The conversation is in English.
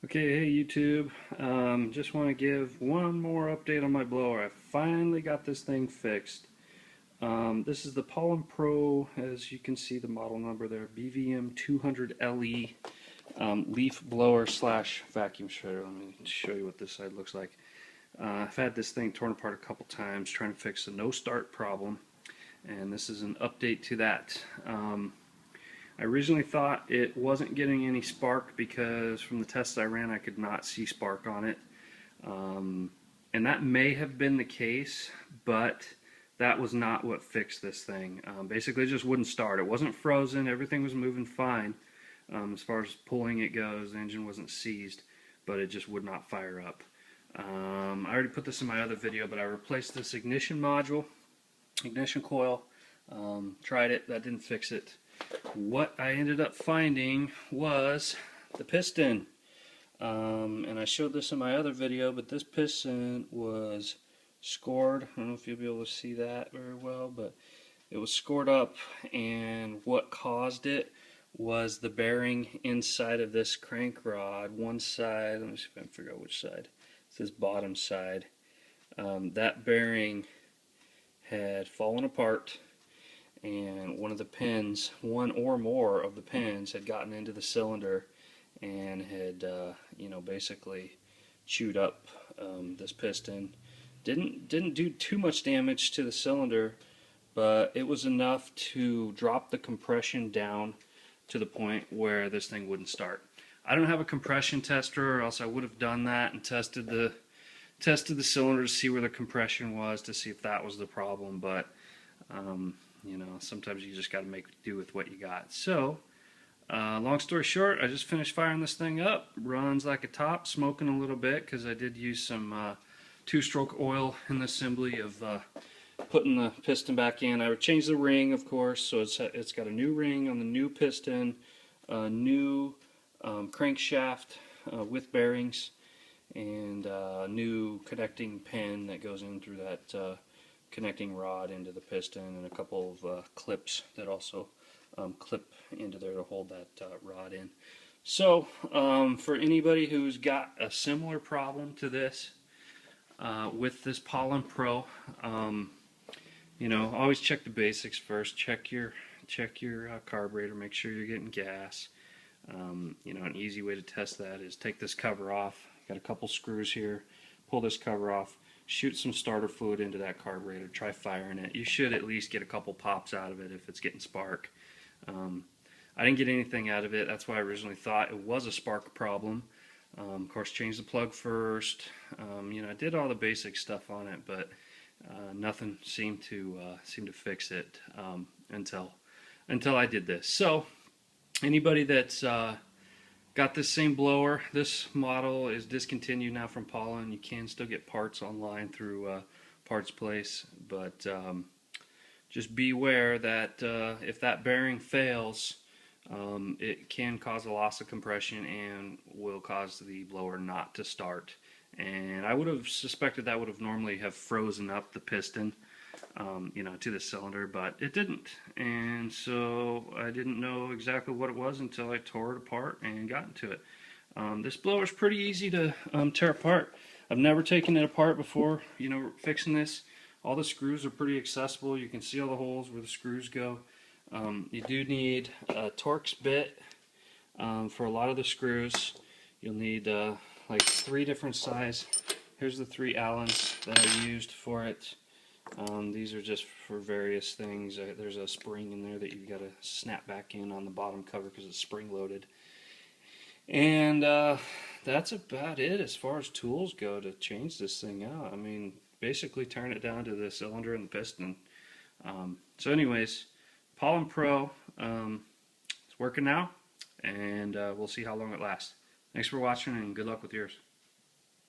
Okay, hey YouTube. Just want to give one more update on my blower. I finally got this thing fixed. This is the Poulan PRO, as you can see the model number there, BVM200LE leaf blower slash vacuum shredder. Let me show you what this side looks like. I've had this thing torn apart a couple times trying to fix a no start problem, and this is an update to that. I originally thought it wasn't getting any spark because from the tests I ran I could not see spark on it. And that may have been the case, but that was not what fixed this thing. Basically it just wouldn't start. It wasn't frozen, everything was moving fine. As far as pulling it goes, the engine wasn't seized, but it just would not fire up. I already put this in my other video, but I replaced this ignition module, ignition coil, tried it, that didn't fix it. What I ended up finding was the piston, and I showed this in my other video, but this piston was scored. I don't know if you'll be able to see that very well, but it was scored up, and what caused it was the bearing inside of this crank rod. One side, let me see if I can figure out which side. It's this bottom side. That bearing had fallen apart, and one of the pins, one or more of the pins, had gotten into the cylinder and had, basically chewed up this piston. Didn't do too much damage to the cylinder, but it was enough to drop the compression down to the point where this thing wouldn't start. I don't have a compression tester, or else I would have done that and tested the cylinder to see where the compression was, to see if that was the problem. But sometimes you just got to make do with what you got. So, long story short, I just finished firing this thing up. Runs like a top, smoking a little bit because I did use some two-stroke oil in the assembly of putting the piston back in. I would change the ring, of course, so it's got a new ring on the new piston, a new crankshaft with bearings, and a new connecting pin that goes in through that connecting rod into the piston, and a couple of clips that also clip into there to hold that rod in. So for anybody who's got a similar problem to this with this Poulan PRO, always check the basics first. Check your carburetor, make sure you're getting gas. An easy way to test that is take this cover off. Got a couple screws here. Pull this cover off. Shoot some starter fluid into that carburetor. Try firing it. You should at least get a couple pops out of it if it's getting spark. I didn't get anything out of it. That's why I originally thought it was a spark problem. Of course, change the plug first. I did all the basic stuff on it, but nothing seemed to fix it until I did this. So anybody that's got this same blower, this model is discontinued now from Poulan. You can still get parts online through Parts Place, but just beware that if that bearing fails, it can cause a loss of compression and will cause the blower not to start. And I would have suspected that would have normally have frozen up the piston, to the cylinder, but it didn't. And so I didn't know exactly what it was until I tore it apart and got into it. This blower is pretty easy to tear apart. I've never taken it apart before, fixing this. All the screws are pretty accessible. You can see all the holes where the screws go. You do need a Torx bit for a lot of the screws. You'll need like 3 different size. Here's the 3 Allens that I used for it. These are just for various things. There's a spring in there that you've got to snap back in on the bottom cover because it's spring loaded. And that's about it as far as tools go to change this thing out. I mean, basically turn it down to the cylinder and the piston. So anyways, Poulan PRO, it's working now, and we'll see how long it lasts. Thanks for watching, and good luck with yours.